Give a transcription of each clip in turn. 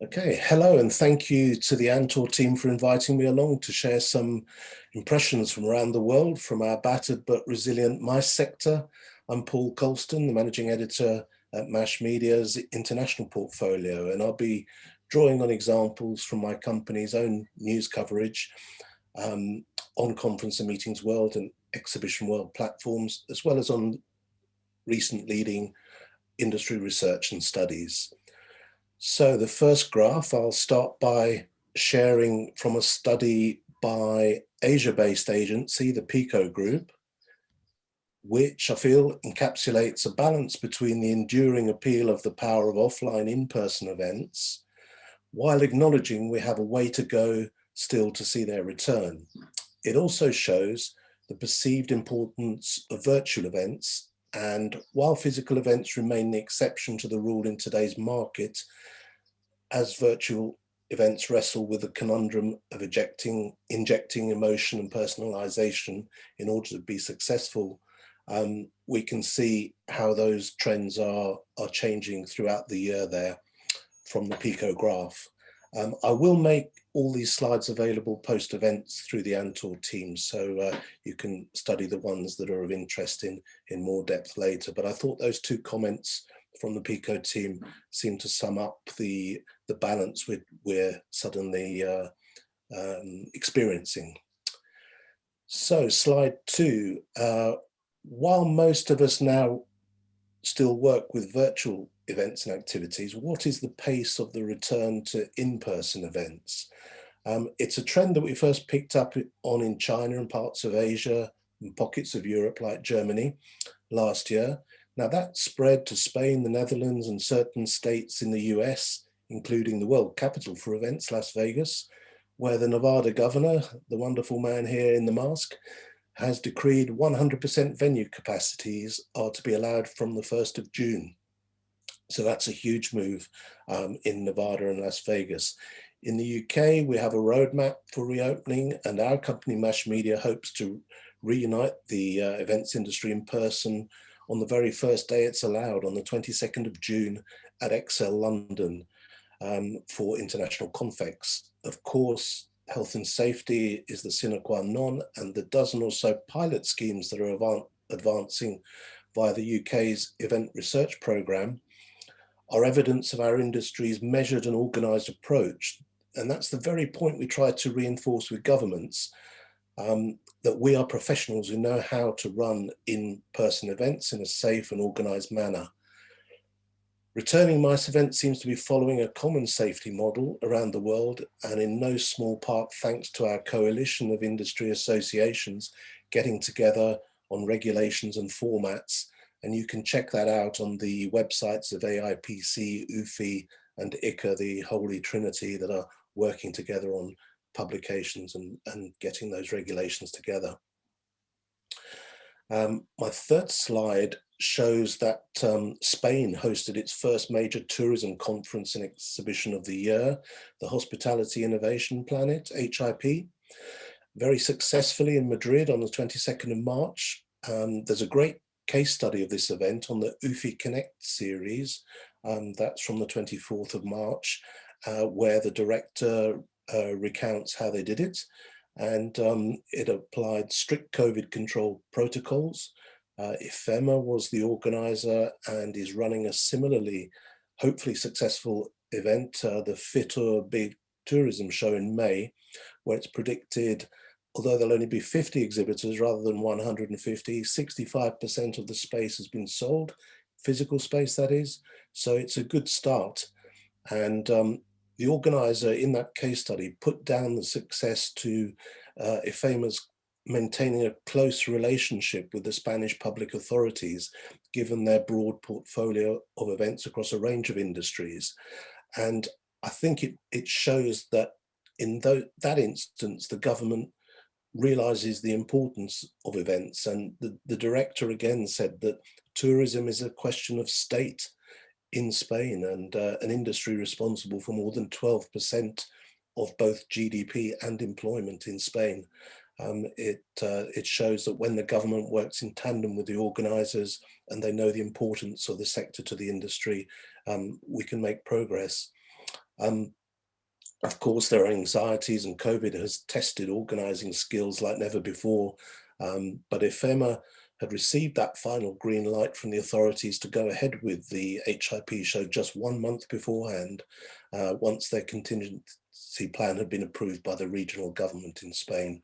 Okay, hello and thank you to the ANTOR team for inviting me along to share some impressions from around the world from our battered but resilient mice sector. I'm Paul Colston, the managing editor at MASH Media's international portfolio, and I'll be drawing on examples from my company's own news coverage on Conference and Meetings World and Exhibition World platforms, as well as on recent leading industry research and studies. So the first graph, I'll start by sharing from a study by Asia-based agency, the PICO Group, which I feel encapsulates a balance between the enduring appeal of the power of offline in-person events, while acknowledging we have a way to go still to see their return. It also shows the perceived importance of virtual events, and while physical events remain the exception to the rule in today's market, as virtual events wrestle with the conundrum of injecting emotion and personalization in order to be successful, we can see how those trends are changing throughout the year there from the PICO graph. I will make all these slides available post-events through the ANTOR team, so you can study the ones that are of interest in more depth later. But I thought those two comments from the PICO team seem to sum up the balance we're suddenly experiencing. So slide 2, while most of us now still work with virtual events and activities, what is the pace of the return to in-person events? It's a trend that we first picked up on in China and parts of Asia and pockets of Europe like Germany last year. Now that spread to Spain, the Netherlands and certain states in the US, including the world capital for events, Las Vegas, where the Nevada governor, the wonderful man here in the mask, has decreed 100% venue capacities are to be allowed from the 1st of June. So that's a huge move in Nevada and Las Vegas. In the UK, we have a roadmap for reopening, and our company, MASH Media, hopes to reunite the events industry in person on the very first day it's allowed, on the 22nd of June at Excel London for International Confex. Of course, health and safety is the sine qua non, and the dozen or so pilot schemes that are advancing via the UK's event research programme are evidence of our industry's measured and organised approach. And that's the very point we try to reinforce with governments, that we are professionals who know how to run in-person events in a safe and organised manner. Returning MICE events seems to be following a common safety model around the world, and in no small part thanks to our coalition of industry associations getting together on regulations and formats. And you can check that out on the websites of AIPC, UFI and ICA, the Holy Trinity that are working together on publications and getting those regulations together. My third slide shows that Spain hosted its first major tourism conference and exhibition of the year, the Hospitality Innovation Planet, HIP, very successfully in Madrid on the 22nd of March. There's a great case study of this event on the UFI Connect series, that's from the 24th of March, where the director recounts how they did it. And it applied strict COVID control protocols. IFEMA was the organizer and is running a similarly, hopefully successful event, the Fitur Big Tourism Show in May, where it's predicted, although there'll only be 50 exhibitors rather than 150, 65% of the space has been sold, physical space that is, so it's a good start. And the organizer in that case study put down the success to IFEMA's maintaining a close relationship with the Spanish public authorities, given their broad portfolio of events across a range of industries. And I think it shows that in that instance, the government realizes the importance of events. And the director again said that tourism is a question of state in Spain, and an industry responsible for more than 12% of both GDP and employment in Spain. It shows that when the government works in tandem with the organisers and they know the importance of the sector to the industry, we can make progress. Of course, there are anxieties, and COVID has tested organising skills like never before. But IFEMA had received that final green light from the authorities to go ahead with the HIP show just 1 month beforehand, once their contingency plan had been approved by the regional government in Spain.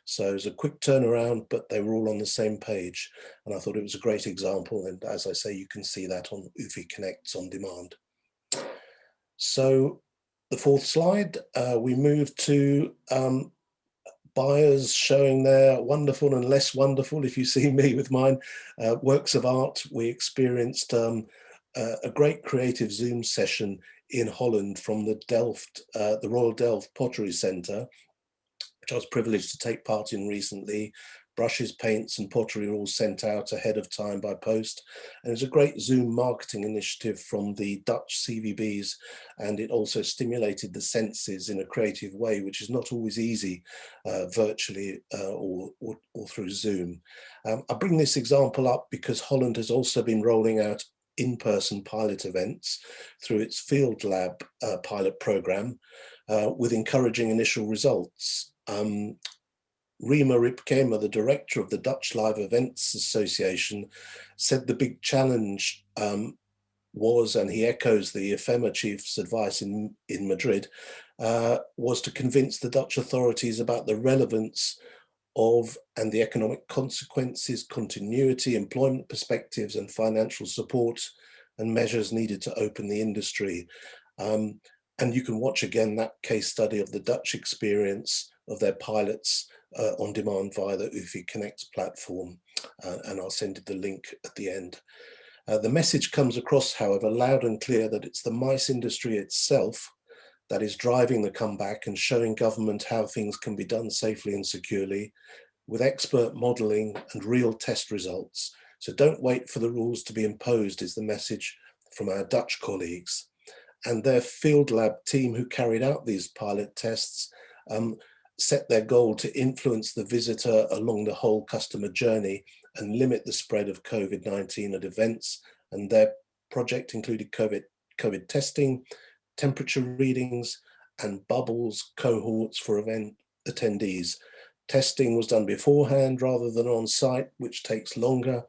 So it was a quick turnaround, but they were all on the same page. And I thought it was a great example. And as I say, you can see that on UFI Connects on demand. So the fourth slide, we move to buyers showing their wonderful and less wonderful, if you see me with mine, works of art. We experienced a great creative Zoom session in Holland from the Royal Delft Pottery Centre, which I was privileged to take part in recently. Brushes, paints and pottery were all sent out ahead of time by post. And it was a great Zoom marketing initiative from the Dutch CVBs, and it also stimulated the senses in a creative way, which is not always easy virtually or through Zoom. I bring this example up because Holland has also been rolling out in-person pilot events through its Field Lab pilot program with encouraging initial results. Rima Ripkema, the director of the Dutch Live Events Association, said the big challenge was, and he echoes the IFEMA chief's advice in Madrid, was to convince the Dutch authorities about the relevance of and the economic consequences, continuity, employment perspectives and financial support and measures needed to open the industry. And you can watch again that case study of the Dutch experience of their pilots on demand via the UFI Connects platform, and I'll send you the link at the end. The message comes across, however, loud and clear that it's the MICE industry itself that is driving the comeback and showing government how things can be done safely and securely with expert modelling and real test results. So don't wait for the rules to be imposed is the message from our Dutch colleagues. And their Field Lab team who carried out these pilot tests set their goal to influence the visitor along the whole customer journey and limit the spread of COVID-19 at events. And their project included COVID testing, temperature readings, and bubbles cohorts for event attendees. Testing was done beforehand rather than on site, which takes longer,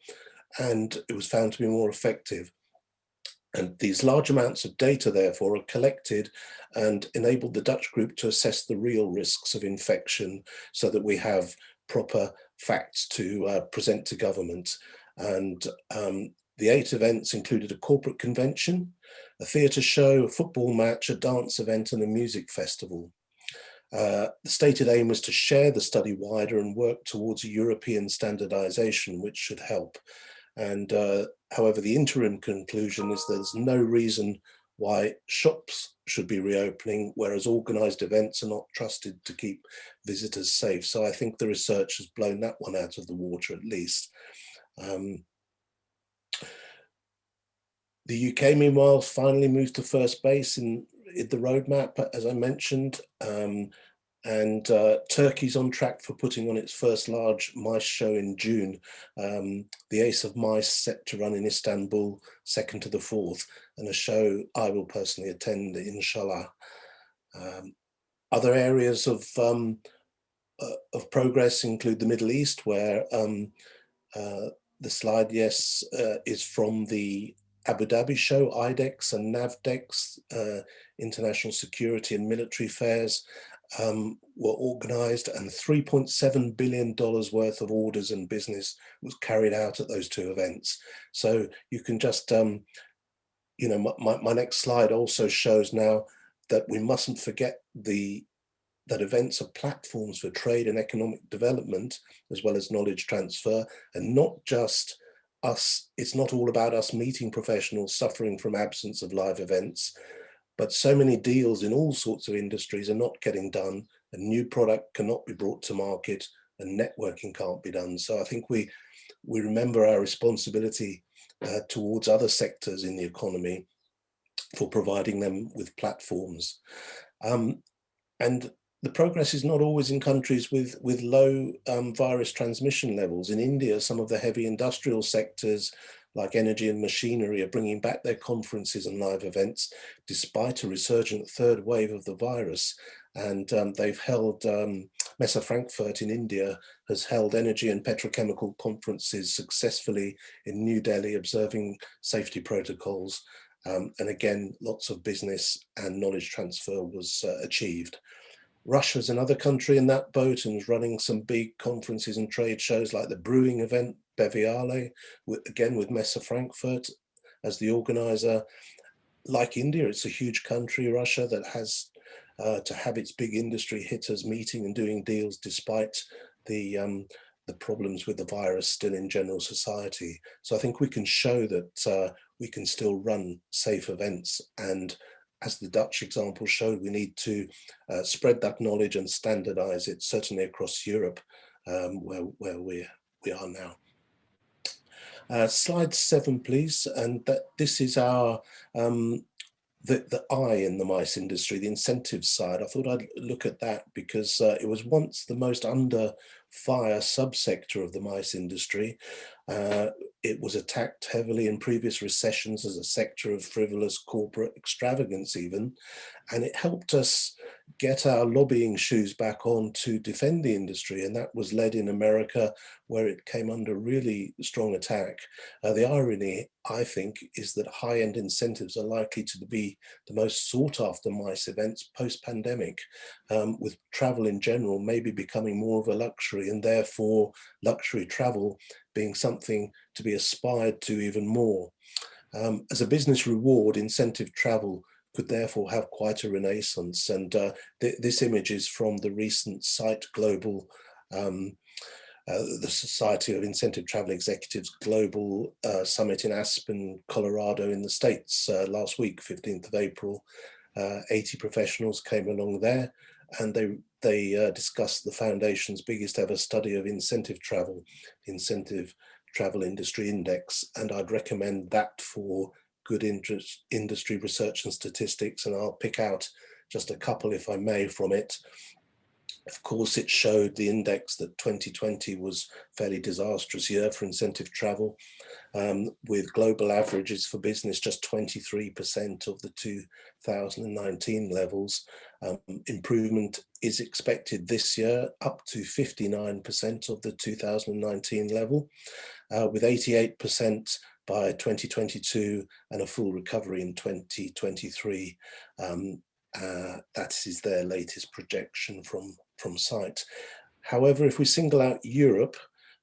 and it was found to be more effective. And these large amounts of data, therefore, are collected and enabled the Dutch group to assess the real risks of infection so that we have proper facts to present to government. And the 8 events included a corporate convention, a theatre show, a football match, a dance event, and a music festival. The stated aim was to share the study wider and work towards a European standardization, which should help. And however, the interim conclusion is there's no reason why shops should be reopening, whereas organised events are not trusted to keep visitors safe. So I think the research has blown that one out of the water at least. The UK, meanwhile, finally moved to first base in the roadmap, as I mentioned. And Turkey's on track for putting on its first large MICE show in June. The Ace of MICE set to run in Istanbul, 2nd to the 4th, and a show I will personally attend, inshallah. Other areas of progress include the Middle East, where the slide, yes, is from the Abu Dhabi show, IDEX and NAVDEX, International Security and Military Fairs, were organised, and $3.7 billion worth of orders and business was carried out at those 2 events. So you can just, you know, my next slide also shows now that we mustn't forget that events are platforms for trade and economic development, as well as knowledge transfer, and not just us. It's not all about us meeting professionals suffering from absence of live events, but so many deals in all sorts of industries are not getting done, a new product cannot be brought to market, and networking can't be done. So I think we remember our responsibility towards other sectors in the economy for providing them with platforms. And the progress is not always in countries with low virus transmission levels. In India, some of the heavy industrial sectors like energy and machinery are bringing back their conferences and live events despite a resurgent third wave of the virus. And they've held, Messe Frankfurt in India has held energy and petrochemical conferences successfully in New Delhi, observing safety protocols. And again, lots of business and knowledge transfer was achieved. Russia's another country in that boat and is running some big conferences and trade shows like the brewing event Beviale, again with Messe Frankfurt as the organizer. Like India, it's a huge country, Russia, that has to have its big industry hitters meeting and doing deals despite the problems with the virus still in general society. So I think we can show that we can still run safe events, and as the Dutch example showed, we need to spread that knowledge and standardize it, certainly across Europe, where we are now. Slide 7, please. And this is our the I in the mice industry, the incentive side. I thought I'd look at that because it was once the most under fire subsector of the mice industry. It was attacked heavily in previous recessions as a sector of frivolous corporate extravagance even, and it helped us get our lobbying shoes back on to defend the industry, and that was led in America, where it came under really strong attack. The irony, I think, is that high-end incentives are likely to be the most sought-after mice events post-pandemic, with travel in general maybe becoming more of a luxury, and therefore luxury travel being something to be aspired to even more. As a business reward, incentive travel could therefore have quite a renaissance. And this image is from the recent Site Global, the Society of Incentive Travel Executives Global Summit in Aspen, Colorado in the States last week, 15th of April. 80 professionals came along there, and they discussed the Foundation's biggest ever study of incentive travel, the Incentive Travel Industry Index, and I'd recommend that for good industry research and statistics, and I'll pick out just a couple, if I may, from it. Of course, it showed the index that 2020 was a fairly disastrous year for incentive travel, with global averages for business just 23% of the 2019 levels. Improvement is expected this year up to 59% of the 2019 level, with 88% by 2022 and a full recovery in 2023. That is their latest projection from Site. However, if we single out Europe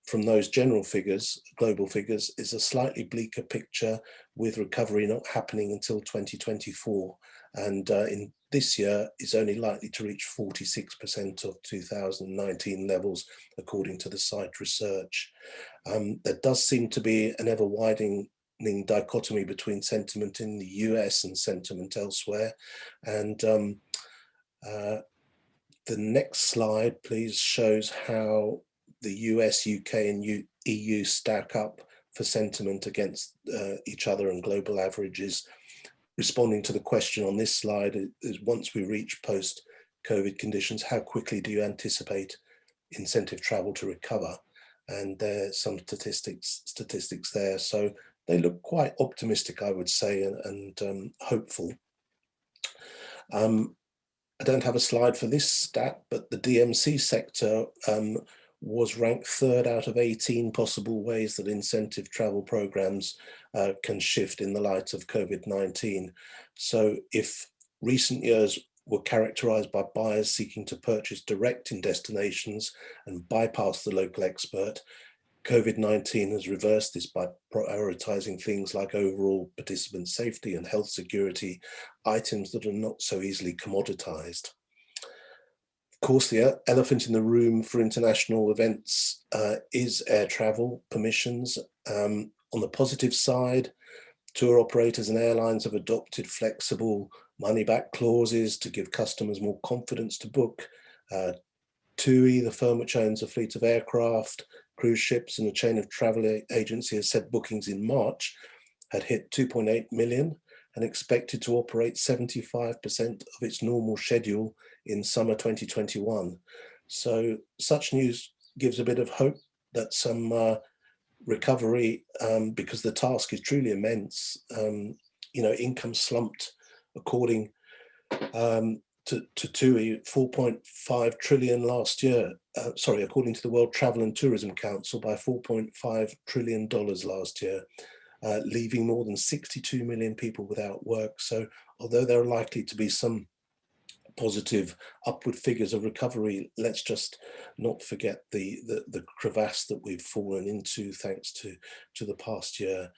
from those general figures, global figures, is a slightly bleaker picture, with recovery not happening until 2024. And in this year is only likely to reach 46% of 2019 levels, according to the Site research. There does seem to be an ever widening dichotomy between sentiment in the US and sentiment elsewhere. And the next slide, please, shows how the US, UK and EU stack up for sentiment against each other and global averages. Responding to the question on this slide is, once we reach post-COVID conditions, how quickly do you anticipate incentive travel to recover? And there's some statistics there. So they look quite optimistic, I would say, and hopeful. I don't have a slide for this stat, but the DMC sector was ranked 3rd out of 18 possible ways that incentive travel programs can shift in the light of COVID-19. So if recent years were characterized by buyers seeking to purchase direct in destinations and bypass the local expert, COVID-19 has reversed this by prioritizing things like overall participant safety and health security, items that are not so easily commoditized. Of course, the elephant in the room for international events is air travel permissions. On the positive side, tour operators and airlines have adopted flexible money-back clauses to give customers more confidence to book. TUI, the firm which owns a fleet of aircraft, cruise ships and a chain of travel agency, has said bookings in March had hit 2.8 million and expected to operate 75% of its normal schedule in summer 2021. So such news gives a bit of hope that some recovery, because the task is truly immense. Income slumped according to 4.5 trillion last year. According to the World Travel and Tourism Council, by $4.5 trillion last year, leaving more than 62 million people without work. So although there are likely to be some positive upward figures of recovery, let's just not forget the crevasse that we've fallen into thanks to the past year.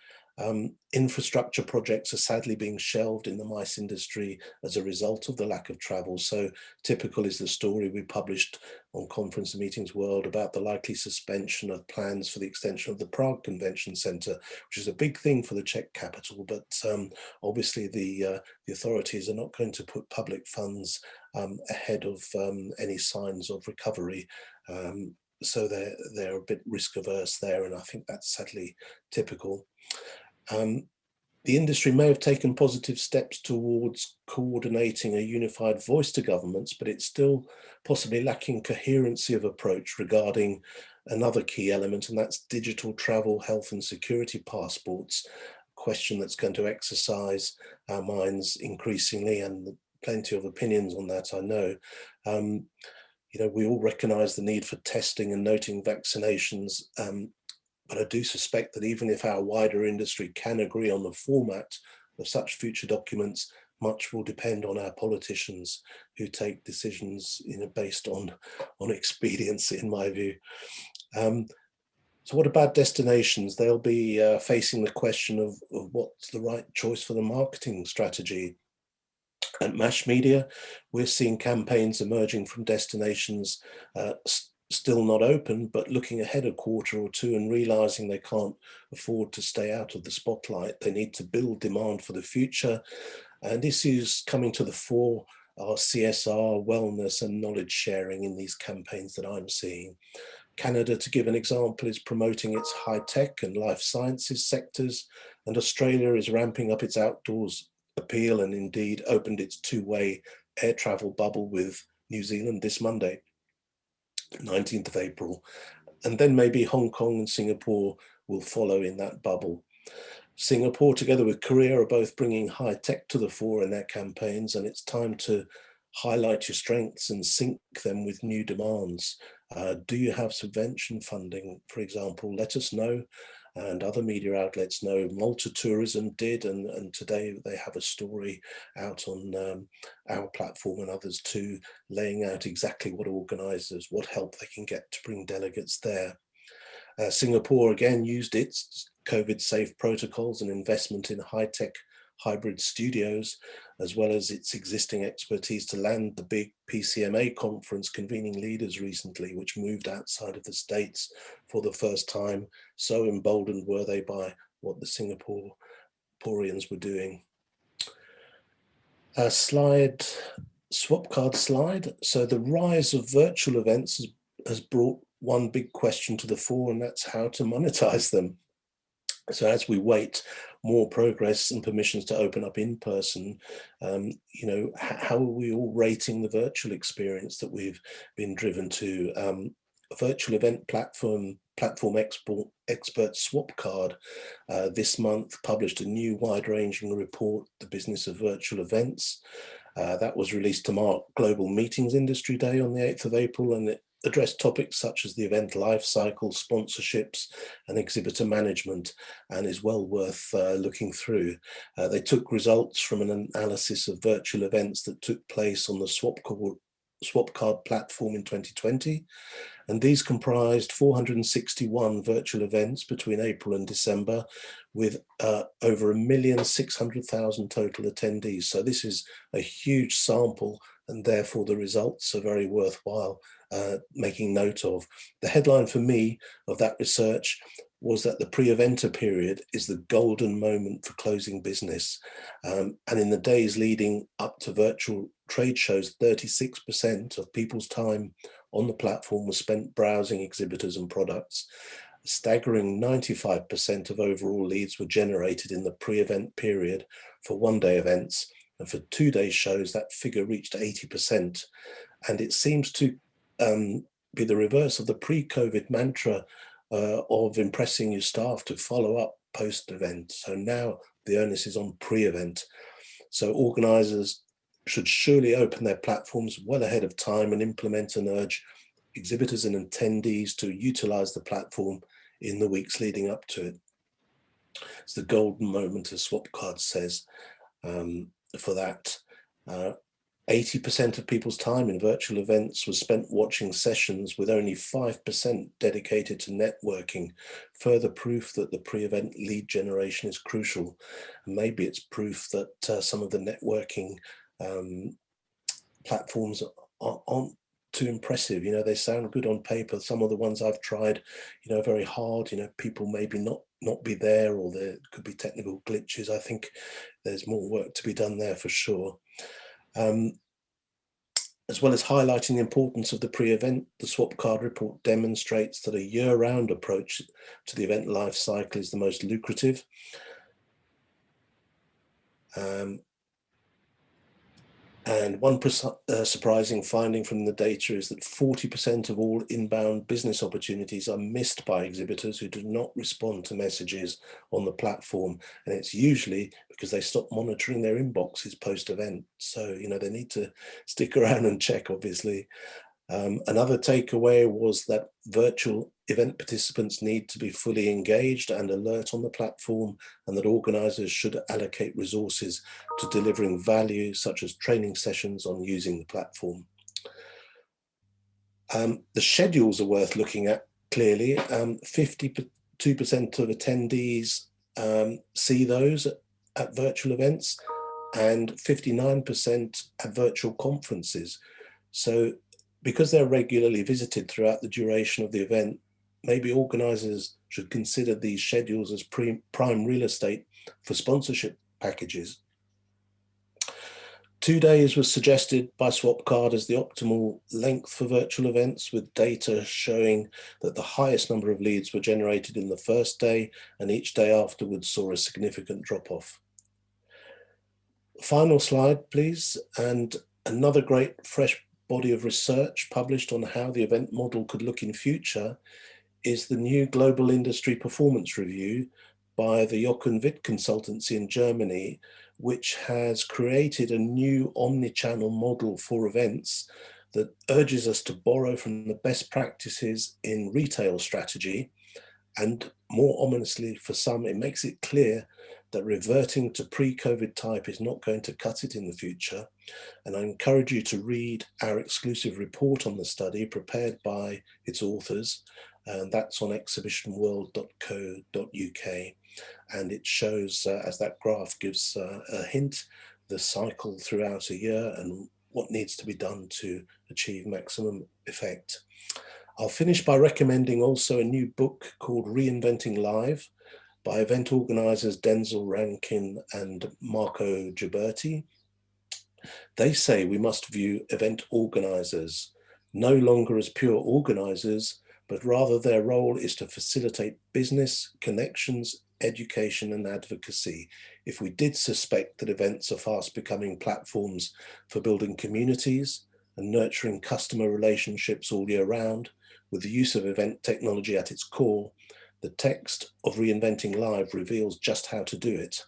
Infrastructure projects are sadly being shelved in the MICE industry as a result of the lack of travel. So typical is the story we published on Conference and Meetings World about the likely suspension of plans for the extension of the Prague Convention Centre, which is a big thing for the Czech capital. But obviously the authorities are not going to put public funds ahead of any signs of recovery. So they're a bit risk averse there, and I think that's sadly typical. The industry may have taken positive steps towards coordinating a unified voice to governments, but it's still possibly lacking coherency of approach regarding another key element, and that's digital travel, health and security passports, a question that's going to exercise our minds increasingly, and plenty of opinions on that, I know. We all recognise the need for testing and noting vaccinations, but I do suspect that even if our wider industry can agree on the format of such future documents, much will depend on our politicians who take decisions based on expediency, in my view. So what about destinations? They'll be facing the question of what's the right choice for the marketing strategy. At Mash Media, we're seeing campaigns emerging from destinations still not open, but looking ahead a quarter or two and realizing they can't afford to stay out of the spotlight. They need to build demand for the future. And issues coming to the fore are CSR, wellness, and knowledge sharing in these campaigns that I'm seeing. Canada, to give an example, is promoting its high-tech and life sciences sectors, and Australia is ramping up its outdoors appeal and indeed opened its two-way air travel bubble with New Zealand this Monday, 19th of April. And then maybe Hong Kong and Singapore will follow in that bubble. Singapore, together with Korea, are both bringing high tech to the fore in their campaigns, and it's time to highlight your strengths and sync them with new demands. Do you have subvention funding, for example? Let us know, and other media outlets know. Malta Tourism did, and today they have a story out on our platform and others too, laying out exactly what organisers, what help they can get to bring delegates there. Singapore again used its COVID-safe protocols and investment in high-tech hybrid studios, as well as its existing expertise, to land the big PCMA conference convening leaders recently, which moved outside of the States for the first time. So emboldened were they by what the Singaporeans were doing. Swap card slide. So the rise of virtual events has brought one big question to the fore, and that's how to monetize them. So as we wait more progress and permissions to open up in person, how are we all rating the virtual experience that we've been driven to? A virtual event platform expert Swapcard this month published a new wide-ranging report, The Business of Virtual Events. That was released to mark Global Meetings Industry Day on the 8th of April, and it addressed topics such as the event life cycle, sponsorships, and exhibitor management, and is well worth looking through. They took results from an analysis of virtual events that took place on the Swapcard platform in 2020, and these comprised 461 virtual events between April and December, with over 1,600,000 total attendees. So this is a huge sample, and therefore the results are very worthwhile making note of. The headline for me of that research was that the pre-eventer period is the golden moment for closing business. And in the days leading up to virtual trade shows, 36% of people's time on the platform was spent browsing exhibitors and products. A staggering 95% of overall leads were generated in the pre-event period for one-day events, and for two-day shows that figure reached 80%. And it seems to be the reverse of the pre-COVID mantra of impressing your staff to follow up post-event. So now the onus is on pre-event. So organisers should surely open their platforms well ahead of time and implement and urge exhibitors and attendees to utilise the platform in the weeks leading up to it. It's the golden moment, as Swapcard says, for that. 80% of people's time in virtual events was spent watching sessions, with only 5% dedicated to networking. Further proof that the pre-event lead generation is crucial. And maybe it's proof that some of the networking platforms aren't too impressive. You know, they sound good on paper. Some of the ones I've tried, you know, very hard. You know, people maybe not be there, or there could be technical glitches. I think there's more work to be done there for sure. As well as highlighting the importance of the pre-event, the Swapcard report demonstrates that a year-round approach to the event life cycle is the most lucrative. And one surprising finding from the data is that 40% of all inbound business opportunities are missed by exhibitors who do not respond to messages on the platform. And it's usually because they stop monitoring their inboxes post-event. So, you know, they need to stick around and check, obviously. Another takeaway was that virtual event participants need to be fully engaged and alert on the platform, and that organisers should allocate resources to delivering value, such as training sessions on using the platform. The schedules are worth looking at clearly. 52% of attendees see those at virtual events, and 59% at virtual conferences. So because they're regularly visited throughout the duration of the event, maybe organisers should consider these schedules as prime real estate for sponsorship packages. 2 days was suggested by Swapcard as the optimal length for virtual events, with data showing that the highest number of leads were generated in the first day, and each day afterwards saw a significant drop-off. Final slide, please. And another great fresh body of research published on how the event model could look in future is the new Global Industry Performance Review by the Joch & Witt consultancy in Germany, which has created a new omni-channel model for events that urges us to borrow from the best practices in retail strategy. And more ominously for some, it makes it clear that reverting to pre-COVID type is not going to cut it in the future. And I encourage you to read our exclusive report on the study prepared by its authors, and that's on exhibitionworld.co.uk. And it shows, as that graph gives a hint, the cycle throughout a year and what needs to be done to achieve maximum effect. I'll finish by recommending also a new book called Reinventing Live by event organisers Denzel Rankin and Marco Ghiberti. They say we must view event organisers no longer as pure organisers, but rather their role is to facilitate business, connections, education and advocacy. If we did suspect that events are fast becoming platforms for building communities and nurturing customer relationships all year round, with the use of event technology at its core, the text of Reinventing Live reveals just how to do it.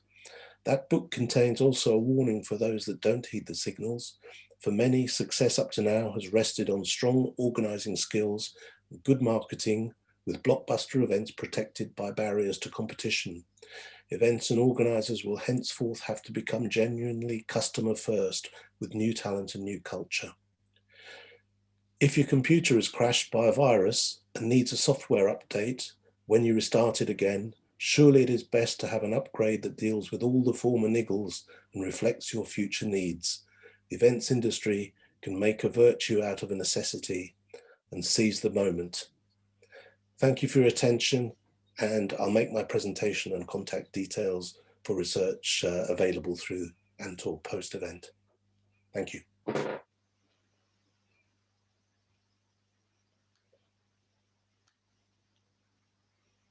That book contains also a warning for those that don't heed the signals. For many, success up to now has rested on strong organising skills, good marketing, with blockbuster events protected by barriers to competition. Events and organisers will henceforth have to become genuinely customer first, with new talent and new culture. If your computer is crashed by a virus and needs a software update, when you restart it again, surely it is best to have an upgrade that deals with all the former niggles and reflects your future needs. The events industry can make a virtue out of a necessity and seize the moment. Thank you for your attention, and I'll make my presentation and contact details for research available through ANTOR post-event. Thank you.